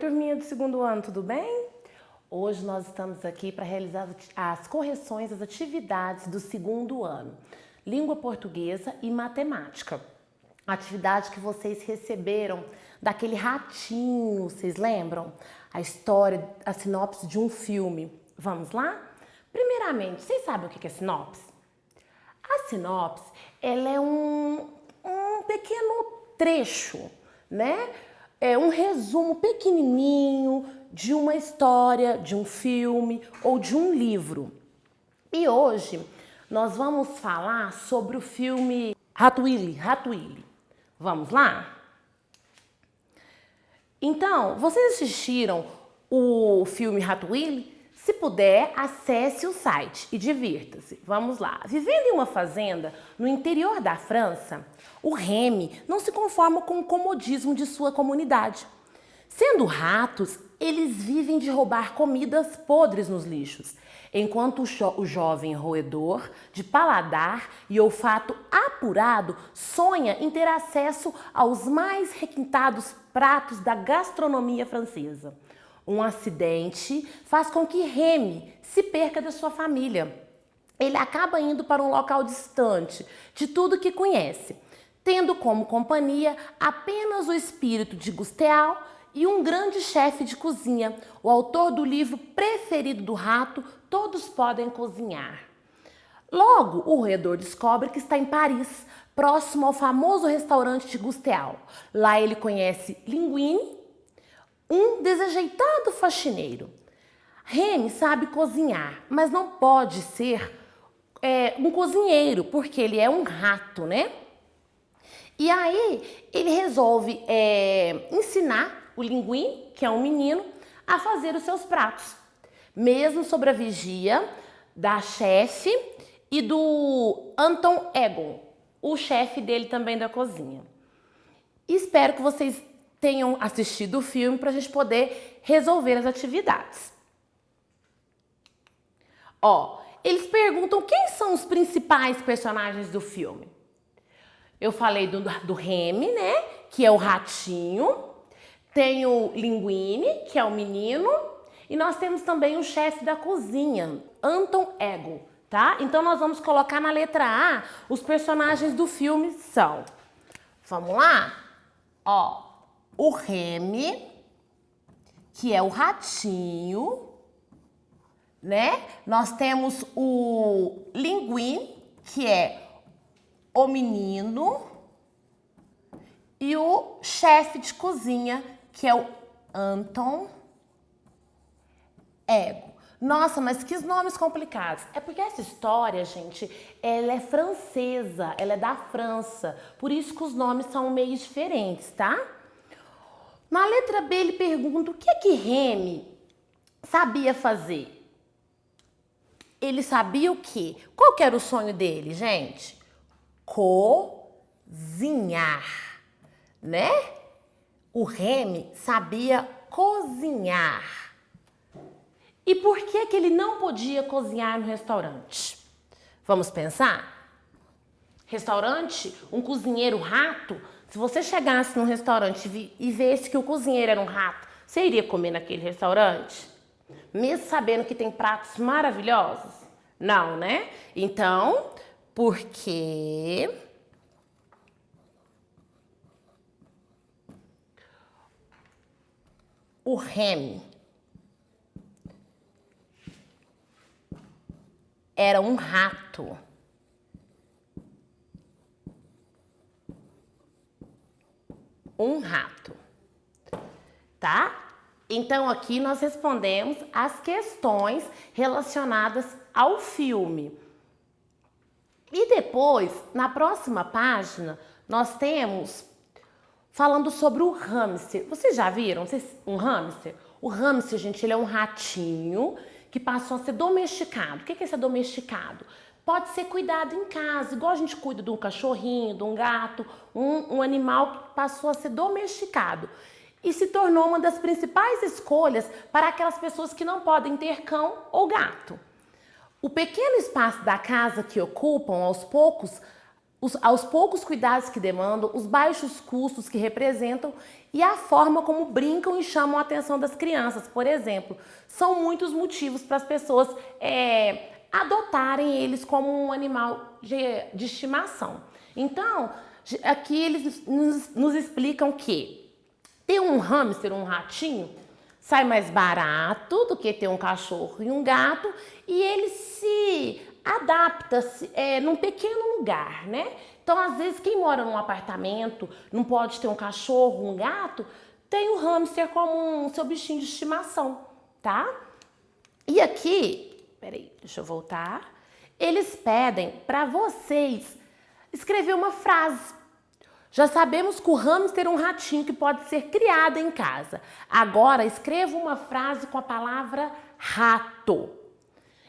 turminha do segundo ano, tudo bem? Hoje nós estamos aqui para realizar as correções das atividades do segundo ano. Língua portuguesa e matemática. Atividade que vocês receberam daquele ratinho, vocês lembram? A história, a sinopse de um filme. Vamos lá? Primeiramente, vocês sabem o que é sinopse? A sinopse, ela é um pequeno trecho, né? É um resumo pequenininho de uma história, de um filme ou de um livro. E hoje nós vamos falar sobre o filme Ratatouille. Vamos lá? Então, vocês assistiram o filme Ratatouille? Se puder, acesse o site e divirta-se. Vamos lá. Vivendo em uma fazenda no interior da França, o Remy não se conforma com o comodismo de sua comunidade. Sendo ratos, eles vivem de roubar comidas podres nos lixos, enquanto o jovem roedor, de paladar e olfato apurado, sonha em ter acesso aos mais requintados pratos da gastronomia francesa. Um acidente faz com que Remy se perca da sua família. Ele acaba indo para um local distante de tudo que conhece, tendo como companhia apenas o espírito de Gustéal e um grande chefe de cozinha, o autor do livro preferido do rato, Todos Podem Cozinhar. Logo, o roedor descobre que está em Paris, próximo ao famoso restaurante de Gustéal. Lá ele conhece Linguine, um desajeitado faxineiro. Remy sabe cozinhar, mas não pode ser um cozinheiro, porque ele é um rato, né? E aí ele resolve ensinar o Linguine, que é um menino, a fazer os seus pratos, mesmo sob a vigia da chefe e do Anton Egon, o chefe dele também da cozinha. Espero que vocês tenham assistido o filme para a gente poder resolver as atividades. Eles perguntam quem são os principais personagens do filme. Eu falei do Remy, né, que é o ratinho. Tem o Linguine, que é o menino. E nós temos também o chefe da cozinha, Anton Egon, tá? Então nós vamos colocar na letra A os personagens do filme são. Vamos lá? O Remy, que é o ratinho, né? Nós temos o Linguine, que é o menino, e o chefe de cozinha, que é o Anton Egon. Nossa, mas que nomes complicados. É porque essa história, gente, ela é francesa, ela é da França. Por isso que os nomes são meio diferentes, tá? Na letra B ele pergunta o que é que Remy sabia fazer. Ele sabia o quê? Qual que era o sonho dele, gente? Cozinhar, né? O Remy sabia cozinhar. E por que que ele não podia cozinhar no restaurante? Vamos pensar? Restaurante, um cozinheiro rato, se você chegasse num restaurante e visse que o cozinheiro era um rato, você iria comer naquele restaurante? Mesmo sabendo que tem pratos maravilhosos? Não, né? Então, porque o Remy era um rato. Um rato, tá? Então aqui nós respondemos as questões relacionadas ao filme. E depois, na próxima página, nós temos falando sobre o hamster. Vocês já viram um hamster? O hamster, gente, ele é um ratinho que passou a ser domesticado. O que é ser domesticado? Pode ser cuidado em casa, igual a gente cuida de um cachorrinho, de um gato, um animal que passou a ser domesticado. E se tornou uma das principais escolhas para aquelas pessoas que não podem ter cão ou gato. O pequeno espaço da casa que ocupam, aos poucos, aos poucos cuidados que demandam, os baixos custos que representam e a forma como brincam e chamam a atenção das crianças, por exemplo. São muitos motivos para as pessoas adotarem eles como um animal de estimação. Então, aqui eles nos explicam que ter um hamster, um ratinho, sai mais barato do que ter um cachorro e um gato, e ele se adapta num pequeno lugar, né? Então, às vezes, quem mora num apartamento, não pode ter um cachorro, um gato, tem o hamster como seu bichinho de estimação, tá? E aqui, peraí, deixa eu voltar. Eles pedem para vocês escrever uma frase. Já sabemos que o hamster é um ratinho que pode ser criado em casa. Agora, escreva uma frase com a palavra rato.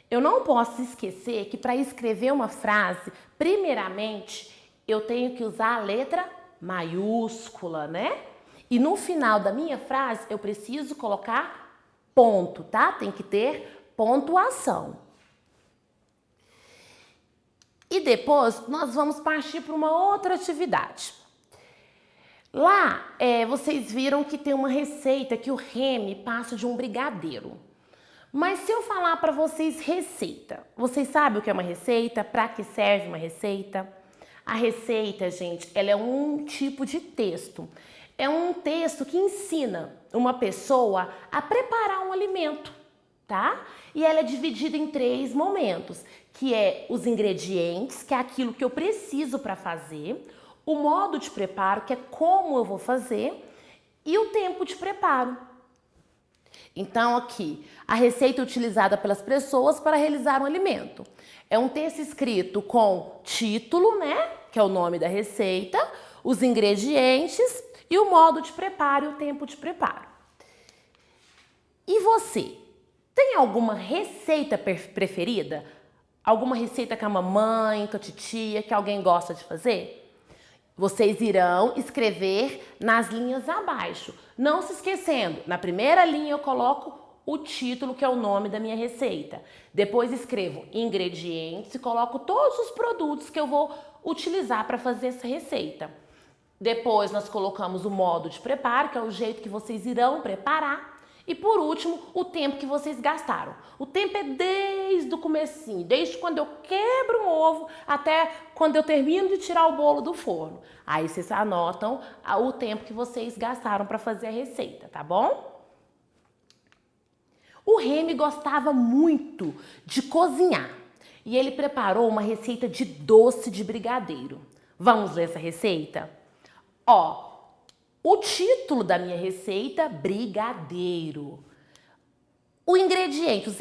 Eu não posso esquecer que para escrever uma frase, primeiramente, eu tenho que usar a letra maiúscula, né? E no final da minha frase, eu preciso colocar ponto, tá? Tem que ter pontuação. E depois, nós vamos partir para uma outra atividade. Lá, vocês viram que tem uma receita que o Remy passa de um brigadeiro. Mas se eu falar para vocês receita, vocês sabem o que é uma receita? Para que serve uma receita? A receita, gente, ela é um tipo de texto. É um texto que ensina uma pessoa a preparar um alimento, tá? E ela é dividida em 3 momentos, que é os ingredientes, que é aquilo que eu preciso para fazer, o modo de preparo, que é como eu vou fazer, e o tempo de preparo. Então, aqui, a receita utilizada pelas pessoas para realizar um alimento. É um texto escrito com título, né, que é o nome da receita, os ingredientes e o modo de preparo e o tempo de preparo. E você, tem alguma receita preferida? Alguma receita com a mamãe, com a titia, que alguém gosta de fazer? Vocês irão escrever nas linhas abaixo. Não se esquecendo, na primeira linha eu coloco o título, que é o nome da minha receita. Depois escrevo ingredientes e coloco todos os produtos que eu vou utilizar para fazer essa receita. Depois nós colocamos o modo de preparo, que é o jeito que vocês irão preparar. E por último, o tempo que vocês gastaram. O tempo é desde o comecinho, desde quando eu quebro um ovo até quando eu termino de tirar o bolo do forno. Aí vocês anotam o tempo que vocês gastaram para fazer a receita, tá bom? O Remy gostava muito de cozinhar e ele preparou uma receita de doce de brigadeiro. Vamos ler essa receita? Ó, o título da minha receita, brigadeiro. Os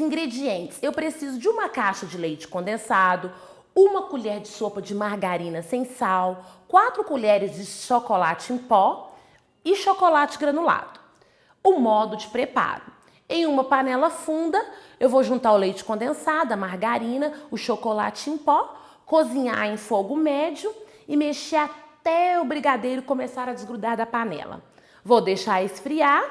ingredientes, eu preciso de uma caixa de leite condensado, uma colher de sopa de margarina sem sal, 4 colheres de chocolate em pó e chocolate granulado. O modo de preparo. Em uma panela funda, eu vou juntar o leite condensado, a margarina, o chocolate em pó, cozinhar em fogo médio e mexer até o brigadeiro começar a desgrudar da panela. Vou deixar esfriar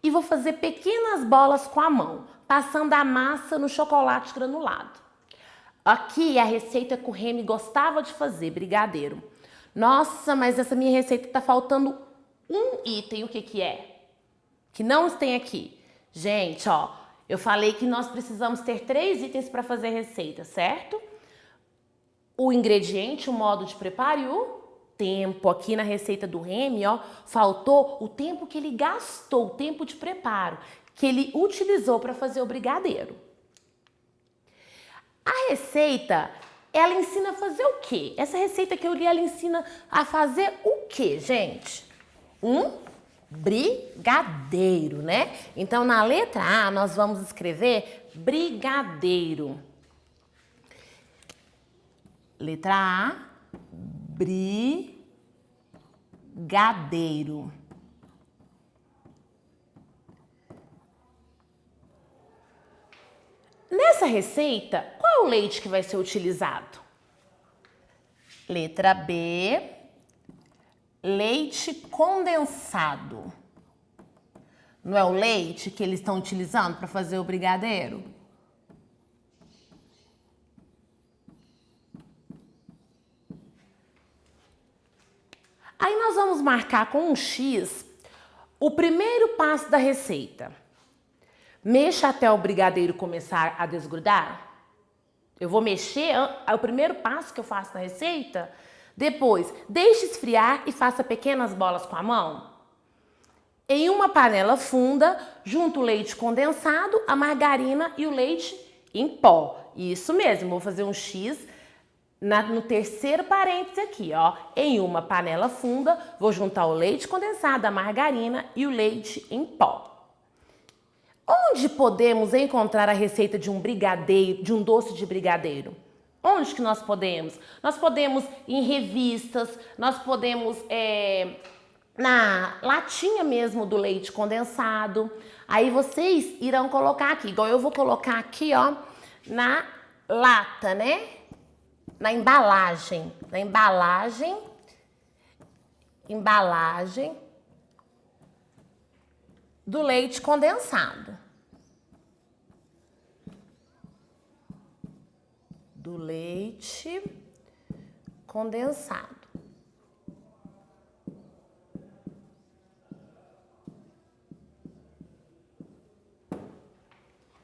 e vou fazer pequenas bolas com a mão, passando a massa no chocolate granulado. Aqui a receita que o Remy gostava de fazer, brigadeiro. Nossa, mas essa minha receita tá faltando um item, o que que é? Que não tem aqui. Gente, ó, eu falei que nós precisamos ter 3 itens para fazer a receita, certo? O ingrediente, o modo de preparo e o tempo. Aqui na receita do Remy, ó, faltou o tempo que ele gastou, o tempo de preparo, que ele utilizou para fazer o brigadeiro. A receita, ela ensina a fazer o quê? Essa receita que eu li, ela ensina a fazer o quê, gente? Um brigadeiro, né? Então, na letra A, nós vamos escrever brigadeiro. Letra A, brigadeiro. Nessa receita, qual é o leite que vai ser utilizado? Letra B, leite condensado. Não é o leite que eles estão utilizando para fazer o brigadeiro? Aí nós vamos marcar com um X o primeiro passo da receita. Mexa até o brigadeiro começar a desgrudar. Eu vou mexer, é o primeiro passo que eu faço na receita. Depois, deixe esfriar e faça pequenas bolas com a mão. Em uma panela funda, junto o leite condensado, a margarina e o leite em pó. Isso mesmo, vou fazer um X no terceiro parênteses aqui, ó. Em uma panela funda, vou juntar o leite condensado, a margarina e o leite em pó. Onde podemos encontrar a receita de um brigadeiro, de um doce de brigadeiro? Onde que nós podemos? Nós podemos em revistas, nós podemos na latinha mesmo do leite condensado. Aí vocês irão colocar aqui, igual eu vou colocar aqui, ó, na lata, né? Na embalagem do leite condensado. Do leite condensado.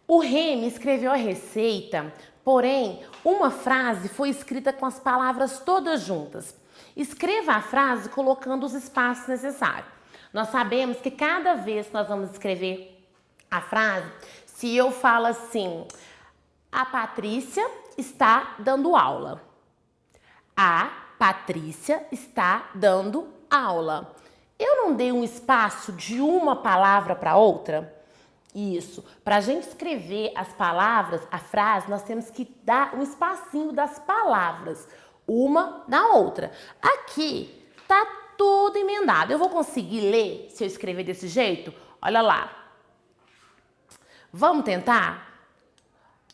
O Remy escreveu a receita, porém, uma frase foi escrita com as palavras todas juntas. Escreva a frase colocando os espaços necessários. Nós sabemos que cada vez que nós vamos escrever a frase, se eu falo assim, a Patrícia está dando aula. A Patrícia está dando aula. Eu não dei um espaço de uma palavra para outra? Isso. Para a gente escrever as palavras, a frase, nós temos que dar um espacinho das palavras, uma na outra. Aqui tá tudo emendado. Eu vou conseguir ler se eu escrever desse jeito? Olha lá. Vamos tentar?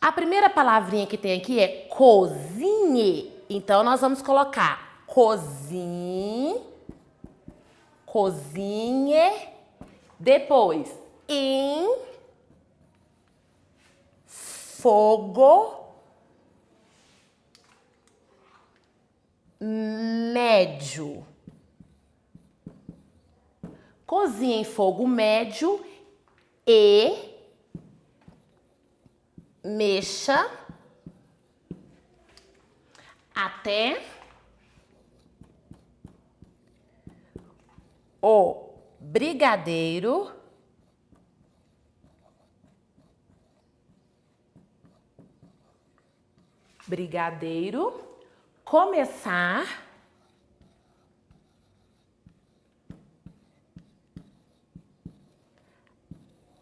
A primeira palavrinha que tem aqui é cozinhe. Então, nós vamos colocar cozinhe. Depois, em fogo médio. Cozinha em fogo médio e mexa até o brigadeiro começar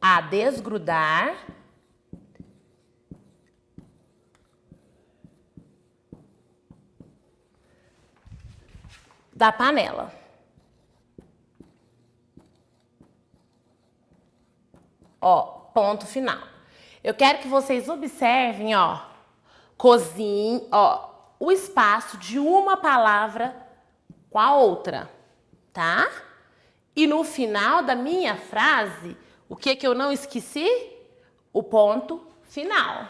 a desgrudar da panela. Ó, ponto final. Eu quero que vocês observem, ó, cozinhe, ó, o espaço de uma palavra com a outra, tá? E no final da minha frase, o que eu não esqueci? O ponto final.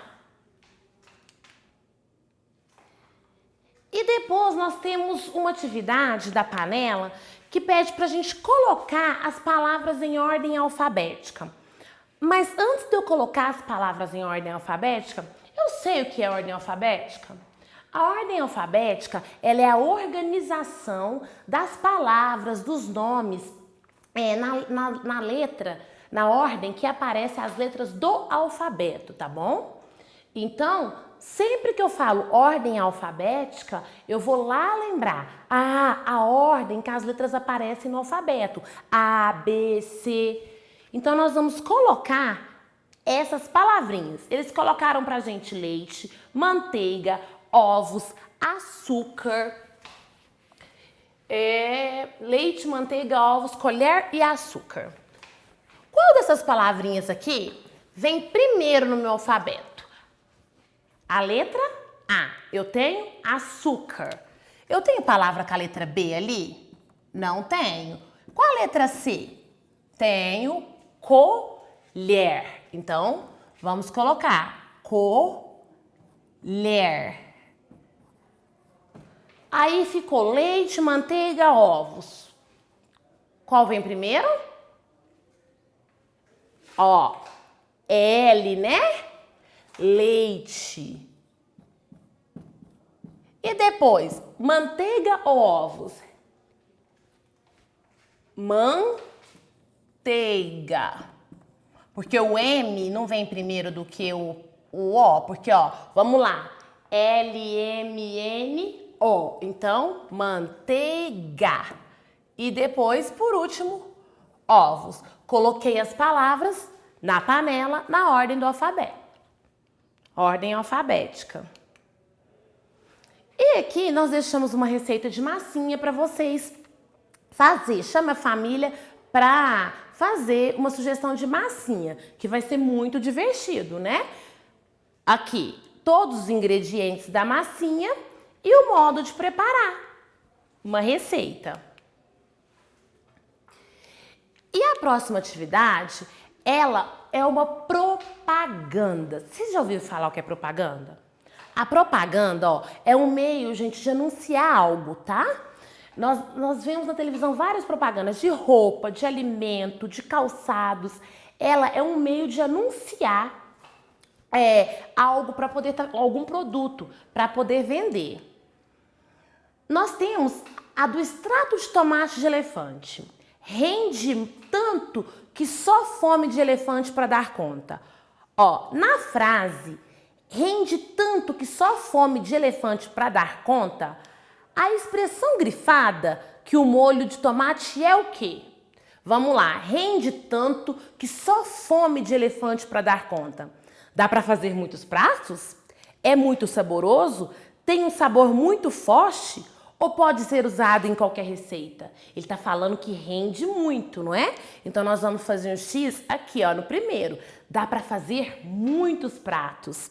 E depois nós temos uma atividade da panela que pede para a gente colocar as palavras em ordem alfabética. Mas antes de eu colocar as palavras em ordem alfabética, eu sei o que é ordem alfabética. A ordem alfabética, ela é a organização das palavras, dos nomes, na letra, na ordem que aparecem as letras do alfabeto, tá bom? Então, sempre que eu falo ordem alfabética, eu vou lá lembrar a ordem que as letras aparecem no alfabeto. A, B, C. Então, nós vamos colocar essas palavrinhas. Eles colocaram pra gente leite, manteiga, ovos, açúcar, leite, manteiga, ovos, colher e açúcar. Qual dessas palavrinhas aqui vem primeiro no meu alfabeto? A letra A. Eu tenho açúcar. Eu tenho palavra com a letra B ali? Não tenho. Qual a letra C? Tenho colher. Então, vamos colocar colher. Aí ficou leite, manteiga, ovos. Qual vem primeiro? Ó, L, né? Leite. E depois, manteiga ou ovos? Manteiga. Porque o M não vem primeiro do que o O, porque, ó, vamos lá. L, M, N, O. Então, manteiga. E depois, por último, ovos. Coloquei as palavras na panela na ordem do alfabeto. Ordem alfabética. E aqui nós deixamos uma receita de massinha para vocês fazer. Chama a família para fazer uma sugestão de massinha, que vai ser muito divertido, né? Aqui, todos os ingredientes da massinha e o modo de preparar uma receita. E a próxima atividade, ela é uma propaganda. Vocês já ouviram falar o que é propaganda? A propaganda, ó, é um meio, gente, de anunciar algo, tá? Nós vemos na televisão várias propagandas de roupa, de alimento, de calçados. Ela é um meio de anunciar algo para poder, algum produto para poder vender. Nós temos a do extrato de tomate de elefante. Rende tanto que só fome de elefante para dar conta. Ó, na frase, rende tanto que só fome de elefante para dar conta, a expressão grifada que o molho de tomate é o quê? Vamos lá, rende tanto que só fome de elefante para dar conta. Dá para fazer muitos pratos? É muito saboroso? Tem um sabor muito forte? Ou pode ser usado em qualquer receita? Ele está falando que rende muito, não é? Então nós vamos fazer um X aqui, ó, no primeiro. Dá para fazer muitos pratos.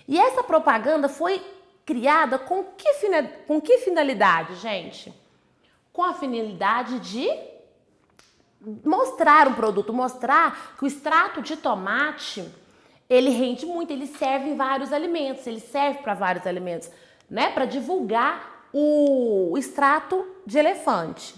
E essa propaganda foi criada com que finalidade, gente? Com a finalidade de mostrar um produto, mostrar que o extrato de tomate, ele rende muito, ele serve em vários alimentos, ele serve para vários alimentos, né? Para divulgar o extrato de elefante.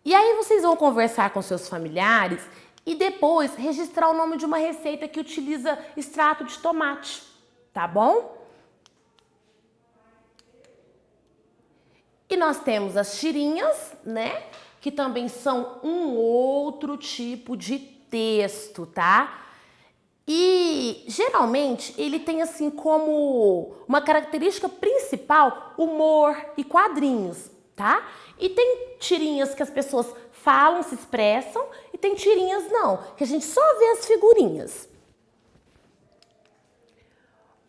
E aí vocês vão conversar com seus familiares e depois registrar o nome de uma receita que utiliza extrato de tomate, tá bom? E nós temos as tirinhas, né? Que também são um outro tipo de texto, tá? E geralmente ele tem assim como uma característica principal humor e quadrinhos, tá? E tem tirinhas que as pessoas falam, se expressam, e tem tirinhas não, que a gente só vê as figurinhas.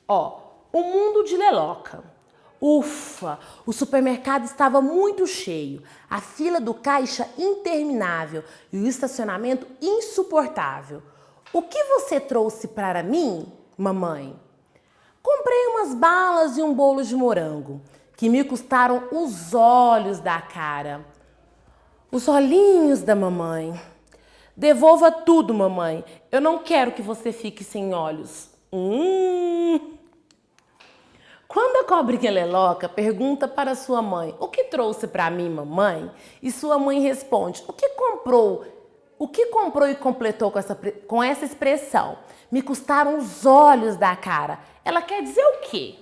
Ó, o mundo de Leloca. Ufa, o supermercado estava muito cheio, a fila do caixa interminável e o estacionamento insuportável. O que você trouxe para mim, mamãe? Comprei umas balas e um bolo de morango, que me custaram os olhos da cara. Os olhinhos da mamãe. Devolva tudo, mamãe. Eu não quero que você fique sem olhos. Quando a cobrinha Leloca pergunta para sua mãe o que trouxe para mim, mamãe, e sua mãe responde o que comprou e completou com essa expressão, me custaram os olhos da cara. Ela quer dizer o quê?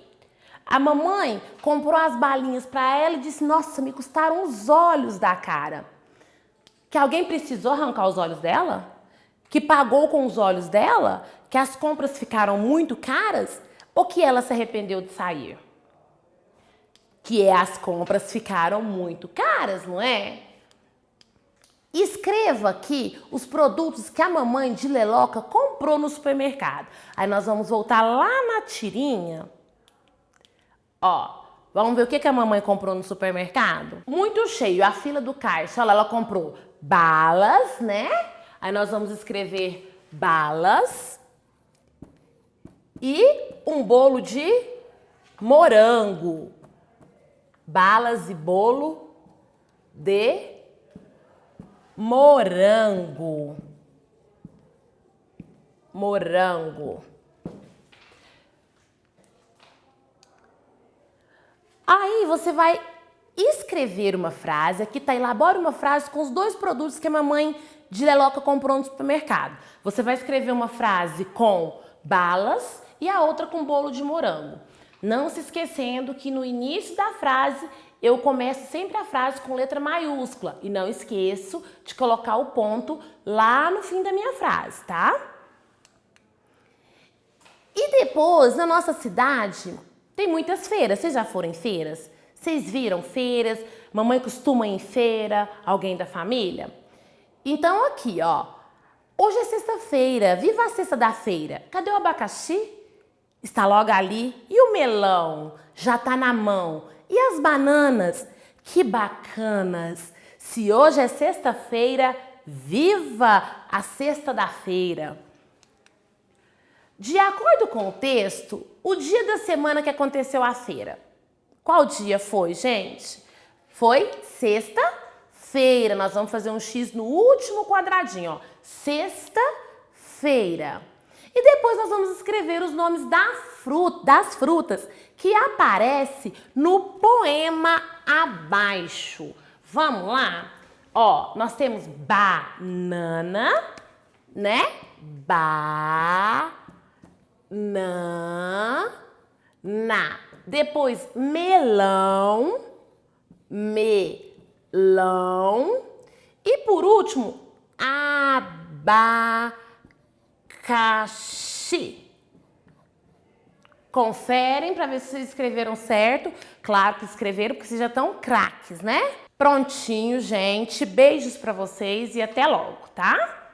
A mamãe comprou as balinhas para ela e disse, nossa, me custaram os olhos da cara. Que alguém precisou arrancar os olhos dela? Que pagou com os olhos dela? Que as compras ficaram muito caras? Ou que ela se arrependeu de sair? Que as compras ficaram muito caras, não é? Escreva aqui os produtos que a mamãe de Leloca comprou no supermercado. Aí nós vamos voltar lá na tirinha. Ó, vamos ver o que a mamãe comprou no supermercado? Muito cheio, a fila do caixa. Olha, ela comprou balas, né? Aí nós vamos escrever balas e um bolo de morango. Balas e bolo de morango. Morango. Aí você vai escrever uma frase, aqui tá, elabore uma frase com os 2 produtos que a mamãe de Leloca comprou no supermercado. Você vai escrever uma frase com balas e a outra com bolo de morango. Não se esquecendo que no início da frase eu começo sempre a frase com letra maiúscula e não esqueço de colocar o ponto lá no fim da minha frase, tá? E depois, na nossa cidade, tem muitas feiras. Vocês já foram em feiras? Vocês viram feiras? Mamãe costuma ir em feira? Alguém da família? Então aqui, ó. Hoje é sexta-feira. Viva a sexta da feira. Cadê o abacaxi? Está logo ali. E o melão? Já tá na mão. E as bananas? Que bacanas! Se hoje é sexta-feira, viva a sexta da feira! De acordo com o texto, o dia da semana que aconteceu a feira. Qual dia foi, gente? Foi sexta-feira. Nós vamos fazer um X no último quadradinho, ó. Sexta-feira. E depois nós vamos escrever os nomes das frutas que aparece no poema abaixo. Vamos lá? Ó, nós temos banana, né? Depois melão. E por último, abacaxi. Conferem para ver se vocês escreveram certo. Claro que escreveram, porque vocês já estão craques, né? Prontinho, gente. Beijos para vocês e até logo, tá?